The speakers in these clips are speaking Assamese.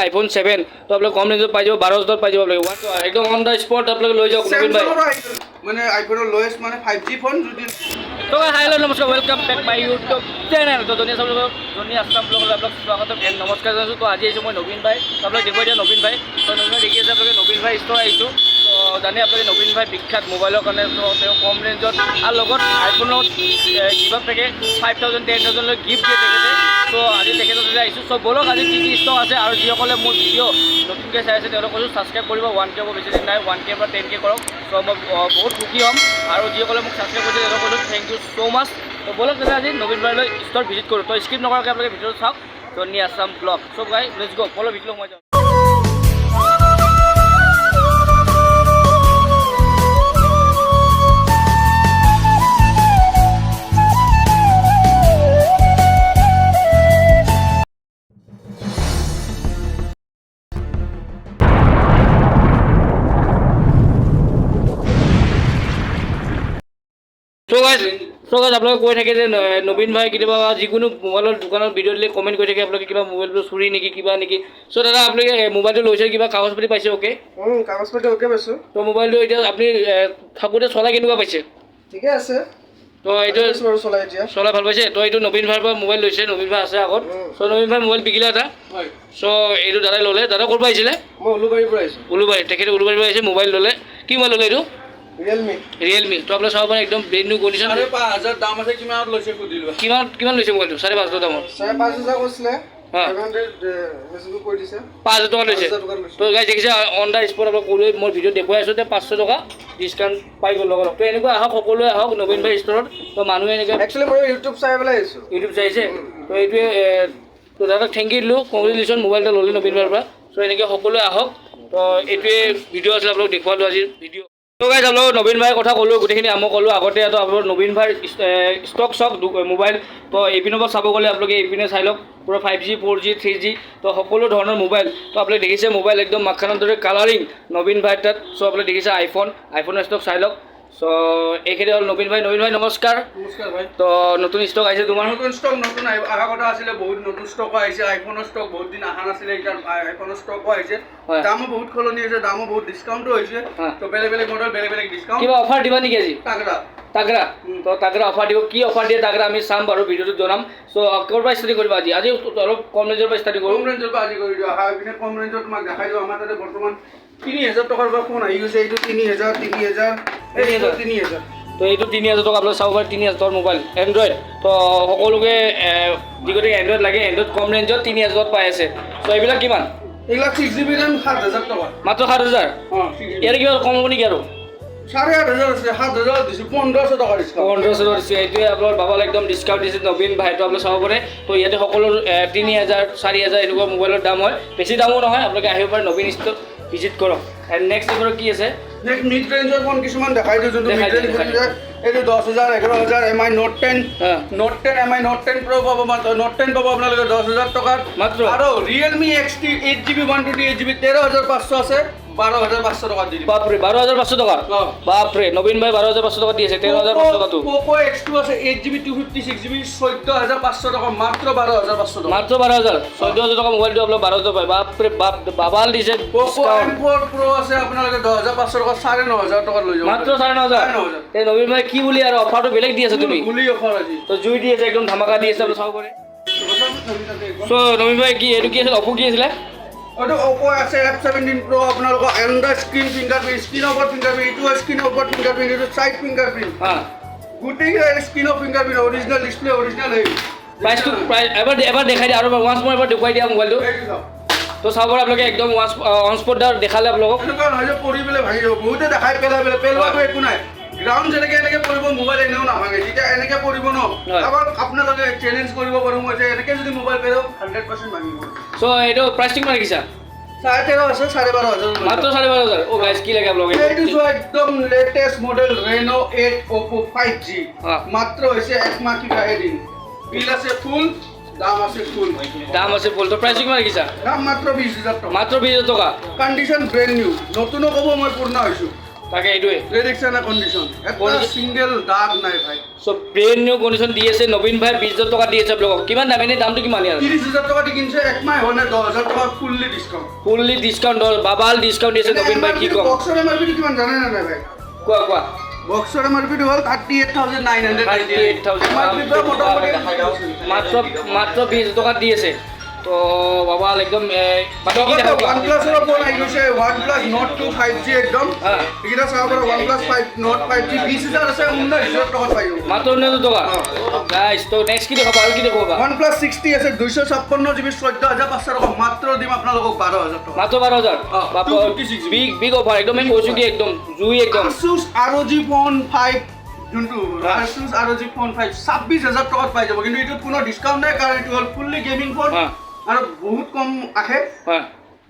iPhone 7 তো আপোনালোকে কম ৰেঞ্জত পাই যাব 12,000 পাই যাব আপোনালোকে একদম অন দ্য স্পট আপোনালোকে লৈ যাওক নবীন ভাই মানে আইফোনৰ লোয়েষ্ট মানে 5G ফোন যদি তো হেল্ল' নমস্কাৰ welcome back my YouTube channel তো জনি আছাম ব্লগলৈ আপোনাক স্বাগতম এণ্ড নমস্কাৰ জনাইছোঁ তো আজি আহিছোঁ মই নবীন ভাই আপোনালোকে দেখুৱাই দিয়া নবীন ভাই তো নবীন ভাই দেখি আছে আপোনালোকে নবীন ভাই ষ্ট'ৰ আহিছোঁ তো জানে আপোনালোকে নবীন ভাই বিখ্যাত মোবাইলৰ কাৰণে তো তেওঁ কম ৰেঞ্জত আৰু লগত আইফোনত কিবা থাকে 5,000 10,000 লৈ গিফ্ট দিয়ে তেখেতে তো আজি তেখেতৰ তাতে আহিছোঁ চ' বলক আজি কি কি ষ্টক আছে আৰু যিসকলে মোৰ ভিডিঅ' নতুনকৈ চাই আছে তেওঁলোকক কৈছোঁ ছাবস্ক্ৰাইব কৰিব 1K বেছি দিন নাই 1K পৰা 10K কৰক চ' মই বহুত সুখী হ'ম আৰু যিসকলে মোক ছাবস্ক্ৰাইব কৰিছে তেওঁলোকক কৈছোঁ থেংক ইউ ছ' মাছ তো বলক তেনে আজি নবীন ভাইলৈ ষ্ট'ৰ ভিজিট কৰোঁ তো স্কিপ নকৰাকৈ আপোনালোকে ভিডিঅ'টো চাওক জনি আছাম ব্লগ চ' গাই লেটছ গো বলক ভিডিঅ'লৈ সোমাই যাওঁ আপোনালোকে কৈ থাকে যে নবীন ভাই কেতিয়াবা যিকোনো মোবাইলৰ দোকানত ভিডিঅ' দিলে কমেণ্ট কৰি থাকে আপোনালোকে কিবা মোবাইলটো চুৰি নেকি কিবা নেকি চ' দাদা আপোনালোকে মোবাইলটো লৈছে কিবা কাগজ পাতি পাইছে অ'কে কাগজ পাতি অ'কে পাইছোঁ তো মোবাইলটো এতিয়া আপুনি থাকোঁতে চলাই কেনেকুৱা পাইছে ঠিকে আছে তো এইটো চলাই ভাল পাইছে তো এইটো নবীন ভাইৰ পৰা মোবাইল লৈছে নবীন ভাই আছে আগত চ' নবীন ভাই মোবাইল বিকিলে এটা চ' এইটো দাদাই ল'লে দাদা ক'ৰ পৰা আহিছিলে মই উলুবাৰীৰ পৰা আহিছোঁ উলুবাৰী তেখেতে উলুবাৰীৰ পৰা আহিছে মোবাইল ল'লে কি মোবাইল ল'লে এইটো ৰিয়েলমি তো আপোনালোকে চাব পাৰে একদম ব্ৰেণ্ড নিউ কণ্ডিশ্যন 5,000 দাম আছে কিমানত লৈছে সুধিলো কিমান লৈছে মোবাইলটো 5,500 দামৰ 5,500 কৈছিলে 5,000 টকা লৈছে তো গাইজ দেখিছে অন দ্য স্পট আপোনাক ক'লোৱে মই ভিডিঅ'ত দেখুৱাই আছোঁ যে 500 টকা ডিছকাউণ্ট পাই গ'ল লগত তো এনেকুৱা আহক সকলোৱে আহক নবীন ভাই ষ্ট'ৰত তো মানুহে এনেকৈ একচুৱেলি মই ইউটিউব চাই পেলাই আহিছোঁ ইউটিউব চাইছে তো এইটোৱে তো দাদাক থেংক ইউ দিলোঁ কংগ্ৰেচুলেশ্যন মোবাইল এটা ল'লে নবীন ভাইৰ পৰা তো এনেকৈ সকলোৱে আহক তো এইটোৱে ভিডিঅ' আছিলে আপোনালোক দেখুৱালোঁ আজিৰ ভিডিঅ' তো গাইজ আপোনালোক নবীন ভাইৰ কথা ক'লোঁ গোটেইখিনি মই ক'লোঁ আগতে তো আপোনালোক নবীন ভাইৰ ষ্টক চক মোবাইল তো এইপিনৰ পৰা চাব গ'লে আপোনালোকে এইপিনে চাই লওক পুৰা 5G 4G 3G তো সকলো ধৰণৰ মোবাইল তো আপোনালোকে দেখিছে মোবাইল একদম মাখানৰ দৰে কালাৰিং নবীন ভাইৰ তাত চ' আপোনালোকে দেখিছে আইফোনৰ ষ্টক চাই লওক চ' এইখিনি হ'ল নবীন ভাই নমস্কাৰ ভাই তো নতুন ষ্টক আহিছে তোমাৰ নতুন ষ্টক নতুন অহা কথা আছিলে বহুত নতুন ষ্টক আহিছে আইফোনৰ ষ্টক বহুত দিন অহা নাছিলে এতিয়া আইফোনৰ ষ্টকো আহিছে দামো বহুত সলনি হৈছে দামো বহুত ডিছকাউণ্টো হৈছে তো বেলেগ মডেল বেলেগ ডিছকাউণ্ট কিবা অফাৰ দিবা নেকি আজি তাগৰা তো তাগৰা অফাৰ দিব কি অফাৰ দিয়ে তাগৰা আমি চাম বাৰু ভিডিঅ'টোত জনাম চ' ক'ৰ পৰা ষ্টাৰ্টিং কৰিবা আজি অলপ কম ৰেঞ্জৰ পৰা ষ্টাৰ্টিং কৰোঁ কম ৰেঞ্জৰ পৰা আজি কৰি দিওঁ অহা পিনে কম ৰেঞ্জত তোমাক দেখাই দিওঁ আমাৰ তাতে বৰ্তমান 3,000 টকাৰ পৰা ফোন আহি গৈছে এইটো 3,000 তো এইটো 3,000 টকা আপোনালোকে চাব পাৰে 3,000 টকাৰ মোবাইল এণ্ড্ৰইড তো সকলোকে যিগতিকে এণ্ড্ৰইড লাগে এণ্ড্ৰইড কম ৰেঞ্জত 3,000 পাই আছে চ' এইবিলাক কিমান এইবিলাক 6GB ৰেম 7,000 টকা মাত্ৰ 7,000 ইয়াৰ কিবা কম হ'ব নেকি আৰু 8,500 আছে 7,000 দিছোঁ 1,500 টকা ডিছকাউণ্ট 1,500 টকা দিছোঁ এইটোৱে আপোনাৰ বাবালৈ একদম ডিছকাউণ্ট দিছে নবীন ভাইটো আপোনালোকে চাব পাৰে তো ইয়াতে সকলো 3,000 4,000 এনেকুৱা মোবাইলৰ দাম হয় বেছি দামো নহয় আপোনালোকে আহিব পাৰে নবীন ষ্ট'ৰ ভিজিট কৰক এণ্ড নেক্সট এইবাৰ কি আছে নেক্সট মিড ৰেঞ্জৰ ফোন কিছুমান দেখাই দিওঁ যোনটো মিড ৰেঞ্জ এইটো 10,000 11,000 MI Note 10 MI Note 10 Pro পাব মাত্ৰ Note 10 পাব আপোনালোকে 10,000 টকাত মাত্ৰ আৰু Realme XT 8GB 128GB 13,500 আছে 12,500 টকা দি দিম বাপৰে 12,500 টকা বাপৰে নবীন ভাই 12,500 টকা দি আছে 13,500 টকাটো Poco X2 আছে 8GB 256GB 14,500 টকা মাত্ৰ 12,500 টকা মাত্ৰ 12,000 14,000 টকা মোবাইলটো আপোনালোক 12,000 পায় বাপৰে বাপ বাবাল দিছে Poco M4 Pro আছে আপোনালোকে 10,500 টকা 9,500 টকা লৈ যাব মাত্ৰ 9,500 এই নবীন ভাই কি বুলি আৰু অফাৰটো বেলেগ দি আছে তুমি গুলি অফাৰ আজি তো জুই দি আছে একদম ধামাকা দি আছে আপোনালোক চাব পাৰে চ' নবীন ভাই কি এইটো কি আছিল অপো কি আছিলে এইটো Oppo আছে F17 Pro আপোনালোকৰ এণ্ড্ৰইড স্ক্ৰীন ফিংগাৰপ্ৰিণ্ট স্ক্ৰীনৰ ওপৰত ফিংগাৰপ্ৰিণ্ট এইটো স্ক্ৰীনৰ ওপৰত ফিংগাৰপ্ৰিণ্ট এইটো চাইড ফিংগাৰপ্ৰিণ্ট গোটেই স্ক্ৰীনৰ ফিংগাৰপ্ৰিণ্ট অৰিজিনেল ডিছপ্লে অৰিজিনেল হেৰি প্ৰাইচটো এবাৰ দেখাই দিয়া আৰু ওৱান্স মই এবাৰ দেখুৱাই দিয়া মোবাইলটো তো চাব পাৰে আপোনালোকে একদম অন স্পট দেখালে আপোনালোকক এনেকুৱা নহয় যে পৰি পেলাই ভাঙি যাব বহুতে দেখাই পেলোৱাটো একো নাই গ্ৰাউণ্ড যেনেকৈ এনেকৈ পৰিব মোবাইল এনেও নাভাঙে যেতিয়া এনেকৈ পৰিব ন আবাৰ আপোনালোকে চেলেঞ্জ কৰিব পাৰোঁ মই যে এনেকৈ যদি মোবাইল পেলাওঁ 100% ভাঙিব চ' এইটো প্ৰাইচ কিমান ৰাখিছা 13,500 আছে 12,500 মাত্ৰ 12,500 ও গাইজ কি লাগে আপোনালোকে এইটো চোৱা একদম latest model Reno 8 Oppo 5G মাত্ৰ হৈছে 1 মাহ কিবা এদিন বিল আছে ফুল দাম আছে ফুল তো প্ৰাইচ কিমান ৰাখিছা দাম মাত্ৰ 20,000 টকা মাত্ৰ 20,000 টকা কণ্ডিশ্যন ব্ৰেণ্ড নিউ নতুনো ক'ব মই পূৰ্ণ হৈছোঁ তাকে এইটোৱে এই দেখছেন না কন্ডিশন একটা সিঙ্গেল দাগ নাই ভাই সো ব্ৰেণ্ড নিউ কন্ডিশন দি আছে নবীন ভাই 20000 টকা দি আছে আপোনালোকক কিমান দাম এনে দামটো কিমান ইয়াৰ 30000 টাকা দি কিনছে এক মাহ হনে 10000 টাকা ফুললি ডিসকাউন্ট বাবাল ডিসকাউন্ট দিছে নবীন ভাই কি কম বক্সৰ এমআৰপি কিমান জানে না ভাই কোৱা বক্সৰ এমআৰপি হল 38900 মাত্ৰ 20000 টকা দি আছে তো বাবা একদম OnePlus এর ফোন আই গেছে OnePlus Note 2 5G একদম এটা সারা OnePlus 5 Note 5G 20000 আছে 19000 টাকা পাইও মাত্র 19000 টাকা গাইস তো নেক্সট কি দেখাবা আর কি দেখাবা OnePlus 60 আছে 256GB 14500 টাকা মাত্র দিম আপোনালোকক 12000 টাকা মাত্র 12000 বাবা বিগ অফার একদম আমি কৈছো কি একদম জুই একদম Asus ROG Phone 5 যোনটো Asus ROG Phone 5 26000 টাকাত পাই যাব কিন্তু এটো কোনো ডিসকাউন্ট নাই কাৰণ এটো হল ফুললি গেমিং ফোন আৰু বহুত কম আহে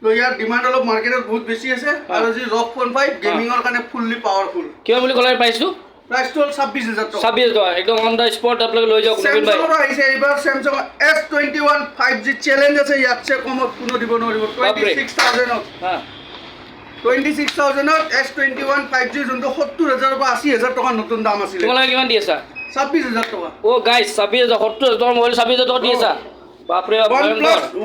তো ইয়াৰ ডিমান্ড অলপ মাৰ্কেটত বহুত বেছি আছে আৰু যি ROG Phone 5 গেমিংৰ কাৰণে ফুললি পাৱাৰফুল কিমান বুলি ক'লে পাইছো প্রাইস তো 26000 টাকা 26000 টাকা একদম অন দা স্পট আপোনালোকে লৈ যাওক নবীন ভাই স্যামসাং আইছে এবাৰ স্যামসাং S21 5G চ্যালেঞ্জ আছে ইয়াতছে কমত কোনো দিব নোৱাৰিব 26000 হ্যাঁ 26000 S21 5G যোনটো 70000 পৰা 80000 টাকা নতুন দাম আছিল তোমালোকে কিমান দি আছা 26000 টাকা ও গাইস 26000 70000 টাকা মোবাইল 26000 টাকা দি আছা বাপরে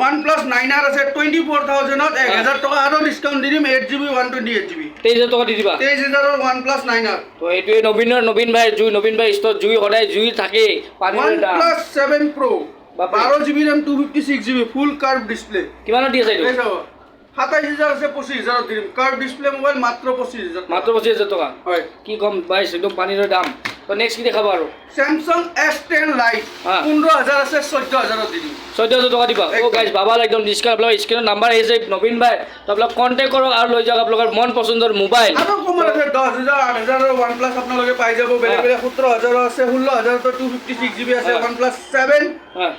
OnePlus 9R আছে 24000 1000 টাকা আৰু ডিসকাউন্ট দিম 8GB 128GB 23000 টাকা দি দিবা 23000 OnePlus 9R তো এইটোৱে নবীন ভাই নবীন ভাই ষ্টৰ জুই সদায় জুই থাকে পানীৰ দাম OnePlus 7 Pro 12GB RAM 256GB ফুল কার্ভ ডিসপ্লে কিমানত দি আছে এইটো 27000 আছে 25000 দিম কার্ভ ডিসপ্লে মোবাইল মাত্র 25000 মাত্র 25000 টাকা হয় কি কম বাইস একদম পানীৰ দাম তো নেক্সট কি দেখাবা আৰু Samsung S10 Lite 15000 আছে 14000 দিম 14000 টাকা দিবা ও গাইস বাবাল একদম ডিসকাউন্ট আপোনালোকৰ স্ক্ৰিনৰ নাম্বাৰ আহিছে নবীন ভাই তো আপোনালোক কন্টাক্ট কৰক আৰু লৈ যাওক আপোনালোকৰ মন পছন্দৰ মোবাইল আৰু কমৰ আছে 10000 8000 OnePlus আপোনালোকে পাই যাব বেলেগ বেলেগ 17000 আছে 16000 তো 256GB আছে OnePlus 7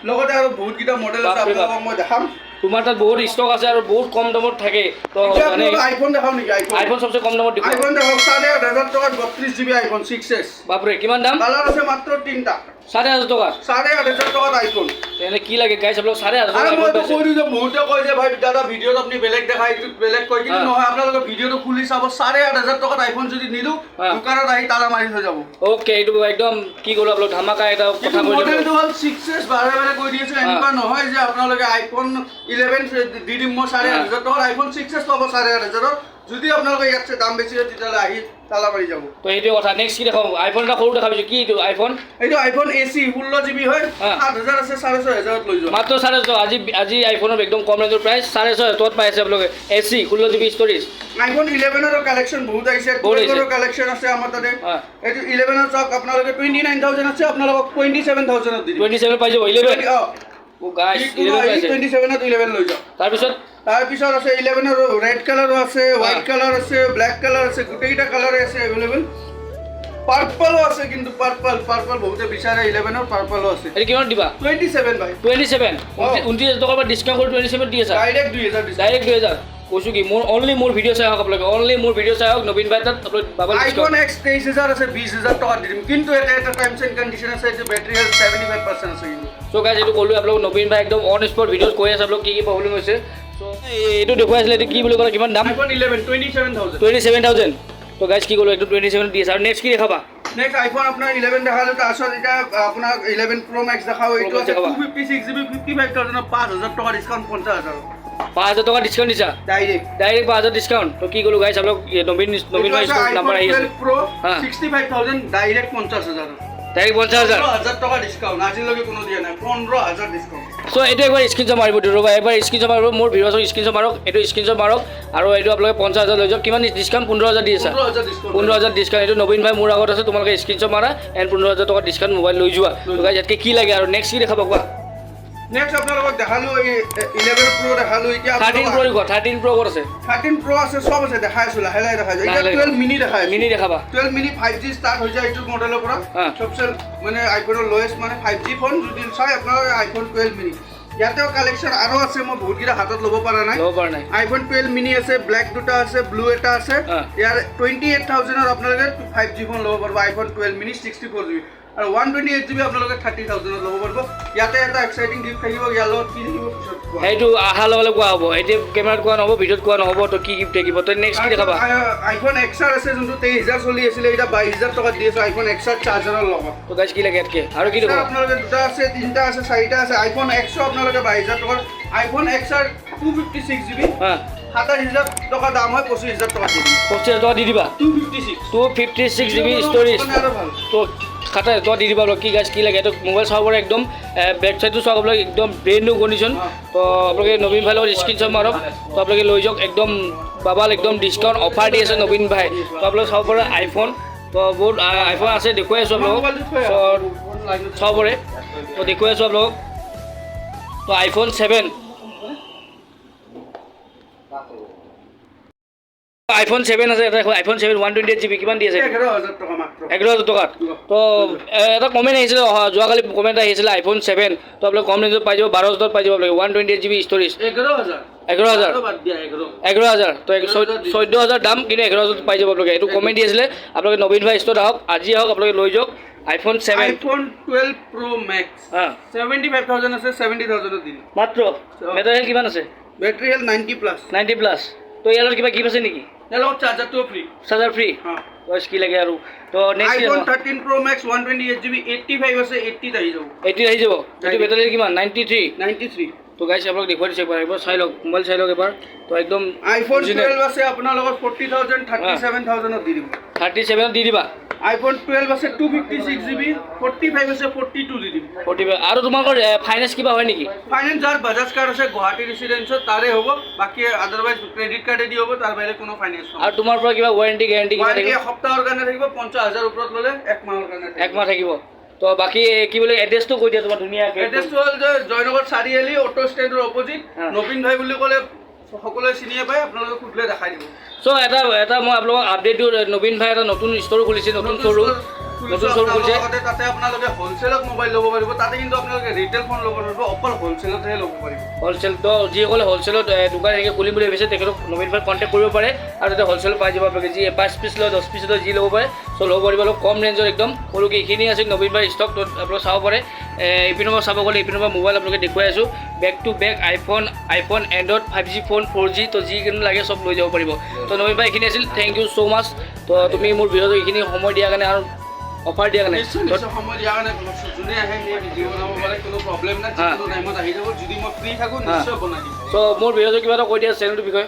লগতে আৰু বহুত কিটা মডেল আছে আপোনালোকক মই দেখাম তোমাৰ তাত বহুত ষ্টক আছে আৰু বহুত কম দামত থাকে তো মানে আইফোন দেখাও নেকি আইফোন সবচেয়ে কম দামত দিব আইফোন দেখাও 8500 টাকা 32GB আইফোন 6s বাপরে কিমান দাম কালার আছে মাত্র 3টা 8500 টাকা 8500 টাকা আইফোন তেনে কি লাগে গাইস আপোনালোক 8500 টাকা আইফোন পাইছে মই যে বহুতে কয় যে ভাই দাদা ভিডিওত আপনি বেলেগ দেখাই একটু বেলেগ কয় কিন্তু নহয় আপোনালোকে ভিডিওটো খুলি চাব 8500 টাকা আইফোন যদি নিদু দোকানত আহি তালা মাৰি থৈ যাব ওকে এইটো একদম কি কৰো আপোনালোক ধামাকা এটা কথা কৈ মডেলটো হল 6s বাৰে বাৰে কৈ দিছে এনেকুৱা নহয় যে আপোনালোকে আইফোন 11 দি দিম মই 8500 টাকা আইফোন 6s পাব 8500 যদি আপোনালোকে ইয়াতছে দাম বেছি হয় তেতিয়ালে আহি তালা মাৰি যাব তো এইটো কথা নেক্সট কি দেখাম আইফোন এটা সৰু দেখাবিছো কি এইটো আইফোন এইটো আইফোন AC 16GB হয় 8000 আছে 6500 লৈ যাও মাত্ৰ 6500 আজি আইফোনৰ একদম কম ৰেঞ্জৰ প্ৰাইস 6500 তত পাইছে আপোনালোকে AC 16GB ষ্টৰেজ আইফোন 11 ৰ কালেকচন বহুত আহিছে 12 ৰ কালেকচন আছে আমাৰ তাতে এইটো 11 ৰ চক আপোনালোকে 29000 আছে আপোনালোকক 27000 দি দিম 27 পাই যাব 11 ও গাইস 11 পাইছে 27 ত 11 লৈ যাও তাৰ পিছত আছে 11 ৰ ৰেড কালাৰ আছে হোৱাইট কালাৰ আছে ব্ল্যাক কালাৰ আছে গোটেইটা কালাৰ আছে अवेलेबल পাৰ্পল আছে কিন্তু পাৰ্পল বহুতে বিচাৰে 11 ৰ পাৰ্পল আছে এৰি কিমান দিবা 27 ভাই 27 29 টকা পৰা ডিসকাউন্ট কৰি 27 দি আছে ডাইৰেক্ট 2000 কৈছো কি মোৰ অনলি মোৰ ভিডিও চাই হক আপোনালোকে অনলি মোৰ ভিডিও চাই হক নবীন ভাই তাত আপোনালোক বাবল আইফোন X 23000 আছে 20000 টাকা দিম কিন্তু এটা টাইমস এন্ড কন্ডিশন আছে যে ব্যাটারি হেলথ 75% আছে কিন্তু সো গাইস এটো কলো আপোনালোক নবীন ভাই একদম অন স্পট ভিডিওস কৈ আছে আপোনালোক কি প্ৰবলেম হৈছে সো এইটো দেখুৱাইছিলে এটো কি বুলি ক'লে কিমান দাম আইফোন 11 27000 তো গাইস কি ক'লো এটো 27 দি আছে আৰু নেক্সট কি দেখাবা নেক্সট আইফোন আপোনাৰ 11 দেখালো তো আসল এটা আপোনাৰ 11 Pro Max দেখাও এইটো আছে 256GB 55000 5000 টাকা ডিসকাউন্ট 50000 5000 টাকা ডিসকাউন্ট দিছা ডাইরেক্ট 5000 ডিসকাউন্ট তো কি ক'লো গাইস আপোনালোক নবীন ভাই স্টক নাম্বার আহি আছে Pro 65000 ডাইরেক্ট 50000 ডাইরেক্ট 50000 টাকা ডিসকাউন্ট আজিলৈকে কোনো দিয়া নাই 15000 ডিসকাউন্ট সো এটো একবাৰ স্ক্ৰিনশ্বট মাৰিব দিবা এবাৰ স্ক্ৰিনশ্বট মাৰিব মোৰ ভিডিওৰ স্ক্ৰিনশ্বট মাৰক এটো স্ক্ৰিনশ্বট মাৰক আৰু এটো আপোনালোকে 50000 লৈ যাওক কিমান ডিসকাউন্ট 15000 দি আছে 15000 ডিসকাউন্ট এটো নবীন ভাই মোৰ আগত আছে তোমালোকে স্ক্ৰিনশ্বট মাৰা এন্ড 15000 টকা ডিসকাউন্ট মোবাইল লৈ যোৱা তো গাইস ইয়াতকে কি লাগে আৰু নেক্সট কি দেখাব কোৱা নেক্সট আপোনালোকক দেখালো 11 Pro দেখালো এতিয়া 13 Pro আছে 13 Pro আছে সব আছে দেখাইছো লাহে দেখাইছো এটা 12 মিনি দেখাইছো মিনি দেখাবা 12 মিনি 5G স্টার্ট হৈ যায় এইটো মডেলৰ পৰা সবচেয়ে মানে আইফোনৰ লোয়েষ্ট মানে 5G ফোন যদি চাই আপোনাৰ আইফোন 12 মিনি ইয়াতেও কালেকশন আৰু আছে মই বহুত কিটা হাতত ল'ব পৰা নাই আইফোন 12 মিনি আছে ব্ল্যাক দুটা আছে ব্লু এটা আছে ইয়াৰ 28000 ৰ আপোনালোকে 5G ফোন ল'ব পাৰিব আইফোন 12 মিনি 64GB আৰু 128GB আপোনালোকে 30,000ত ল'ব পাৰিব ইয়াতে এটা এক্সাইটিং গিফ্ট থাকিব ইয়াৰ লগত কি থাকিব পিছত কোৱা সেইটো আহাৰ লগে কোৱা হ'ব এতিয়া কেমেৰাত কোৱা নহ'ব ভিডিঅ'ত কোৱা নহ'ব তো কি গিফ্ট থাকিব তো নেক্সট কি দেখাবা আইফোন XR আছে যোনটো 23,000 চলি আছিলে এটা 22,000 টকাত দি আছে আইফোন XR চাৰ্জাৰৰ লগত তো গাইজ কি লাগে ইয়াতকে আৰু কি দেখাবা আপোনালোকে দুটা আছে তিনিটা আছে চাৰিটা আছে আইফোন X আপোনালোকে 22,000 টকাৰ আইফোন XR 256GB 27,000 টকা দাম হয় 25,000 টকা দি দিম 25,000 টকা দি দিবা 256GB ষ্ট'ৰেজ তো খাটা তো দি দিবা কি গাইজ কি লাগে এইটো মোবাইল চাব পাৰে একদম বেক চাইডটো চাব আপোনালোকে একদম ব্ৰেণ্ড নিউ কণ্ডিশ্যন তো আপোনালোকে নবীন ভাইৰ লগত স্ক্ৰীনশ্বট মাৰক তো আপোনালোকে লৈ যাওক একদম বাবাল একদম ডিছকাউণ্ট অফাৰ দি আছে নবীন ভাই তো আপোনালোকে চাব পাৰে আইফোন তো বহুত আইফোন আছে দেখুৱাই আছোঁ আপোনালোকক চাব পাৰে তো দেখুৱাই আছোঁ আপোনালোকক তো আইফোন 7 আইফোন 7 আছে এটা আইফোন 7 128GB কিমান দি আছে 11,000 টকা মাত্ৰ 11,000 টকাত তো এটা কমেণ্ট আহিছিলে যোৱাকালি কমেণ্ট আহিছিলে আইফোন 7 তো আপোনালোকে কম ৰেঞ্জত পাই যাব 12,000 পাই যাব আপোনালোকে 128GB ষ্ট'ৰেজ 11,000 তো 14,000 দাম কিন্তু 11,000 পাই যাব আপোনালোকে এইটো কমেণ্ট দি আছিলে আপোনালোকে নবীন ভাই ষ্ট'ৰত আহক আজি আহক আপোনালোকে লৈ যাওক আইফোন 7 আইফোন 12 Pro Max 75,000 আছে 70,000 ত দিম মাত্ৰ বেটাৰী হেল্থ কিমান আছে বেটাৰী হেল্থ 90+। তো ইয়াৰ কিবা গিফ্ট আছে নেকি ইয়াৰ লগত চাৰ্জাৰটো ফ্ৰী চাৰ্জাৰ ফ্ৰী বছ কি লাগে আৰু তো next iPhone 13 Pro Max 128GB 85 আছে 80 আহি যাব 80 আহি যাব এইটো বেটাৰী কিমান 93 তো গাইছ আপোনালোক দেখুৱাই দিছে একবাৰ চাই লওক মোবাইল চাই লওক এবাৰ তো একদম আইফোন 12 আছে আপোনাৰ লগত 40,000 37,000 ত দি দিব 37 দি দিবা আইফোন 12 আছে 256GB 45 আছে 42 দি দিব 45 আৰু তোমালোকৰ ফাইনেন্স কিবা হয় নেকি ফাইনেন্স যাৰ বাজাজ কাৰ্ড আছে গুৱাহাটী ৰেচিডেন্সত তাৰে হ'ব বাকি আদাৰৱাইজ ক্ৰেডিট কাৰ্ডে দি হ'ব তাৰ বাহিৰে কোনো ফাইনেন্স নহয় আৰু তোমাৰ পৰা কিবা ওৱাৰেণ্টি গ্যাৰাণ্টি কিবা থাকিব সপ্তাহৰ কাৰণে থাকিব 50,000 ওপৰত ল'লে 1 মাহৰ কাৰণে এক মাহ থাকিব তো বাকি কি বোলে এড্ৰেছটো কৈ দিয়া তোমাৰ ধুনীয়াকৈ এড্ৰেছটো হ'ল যে জয়নগৰ চাৰিআলি অটো ষ্টেণ্ডৰ অপজিট নবীন ভাই বুলি ক'লে সকলোৱে চিনিয়ে পায় আপোনালোকে সুধিলে দেখাই দিব চ' এটা মই আপোনালোকক আপডেট দিওঁ নবীন ভাই এটা নতুন ষ্ট'ৰ খুলিছে নতুন শ্ব'ৰুম খুলিছে তাতে আপোনালোকে হ'লচেলত মোবাইল ল'ব পাৰিব তাতে কিন্তু আপোনালোকে ৰিটেল ফোন ল'ব পাৰিব অকল হ'লচেলতহে ল'ব পাৰিব হ'লচেল তো যিসকলে হ'লচেলত দোকান এনেকৈ খুলিম বুলি ভাবিছে তেখেতক নবীন ভাই কণ্টেক্ট কৰিব পাৰে আৰু তাতে হ'লচেল পাই যাব আপোনালোকে যি 5 পিচ লয় 10 পিচ লয় যি ল'ব পাৰে চ' ল'ব পাৰিব অলপ কম ৰেঞ্জৰ একদম সৰুকৈ এইখিনি আছে নবীন ভাই ষ্টক তো আপোনালোকে চাব পাৰে ইপিনৰ পৰা চাব গ'লে ইপিনৰ পৰা মোবাইল আপোনালোকে দেখুৱাই আছোঁ back to back iPhone Android 5G phone 4G তো যিখিনি লাগে চব লৈ যাব পাৰিব তো নবীন ভাই এইখিনি আছিল থেংক ইউ ছ' মাছ তো তুমি মোৰ ভিডিঅ'টো এইখিনি সময় দিয়াৰ কাৰণে আৰু অফাৰ দিয়া কাৰণে সময় দিয়াৰ কাৰণে যোনে আহে সেই ভিডিঅ' বনাব পাৰে কোনো প্ৰব্লেম নাই যিকোনো টাইমত আহি যাব যদি মই ফ্ৰী থাকোঁ নিশ্চয় বনাই দিম চ' মোৰ ভিডিঅ'টো কিবা এটা কৈ দিয়া চেনেলটোৰ বিষয়ে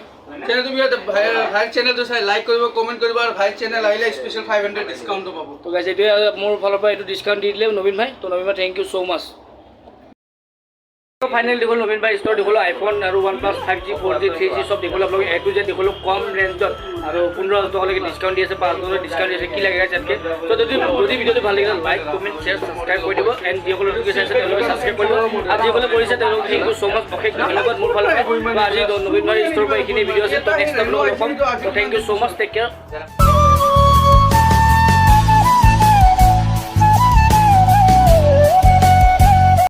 ভাইৰ চেনেলটো চাই লাইক কৰিব কমেণ্ট কৰিব আৰু ভাইৰ চেনেল আহিলে স্পেচিয়েল 500 ডিছকাউণ্টো পাব তো গাইজ এইটোৱে মোৰ ফালৰ পৰা এইটো ডিছকাউণ্ট দি দিলে নবীন ভাই তো নবীন ভাই thank you so' much final দেখলো নবীন ভাই ষ্ট'ৰ দেখলো আইফোন আৰু OnePlus 5G 4G 3G চব দেখলো আপোনালোকে A to Z দেখলো কম ৰেঞ্জত আৰু 15,000 টকালৈকে ডিছকাউণ্ট দি আছে 5,000 ডিছকাউণ্ট দি আছে কি লাগে ইয়াতকৈ তো যদি ভিডিঅ'টো ভাল লাগিলে লাইক কমেণ্ট শ্বেয়াৰ ছাবস্ক্ৰাইব কৰি দিব এণ্ড যিসকলে চাইছে তেওঁলোকে ছাবস্ক্ৰাইব কৰিব আৰু যিসকলে কৰিছে তেওঁলোকে থেংক ইউ ছ' মাছ অশেষ ধন্যবাদ মোৰ ফালৰ পৰা আজি নবীন ভাই ষ্ট'ৰ পৰা এইখিনি ভিডিঅ' আছে তো নেক্সট টাইম লগ পাম তো thank you so' much take care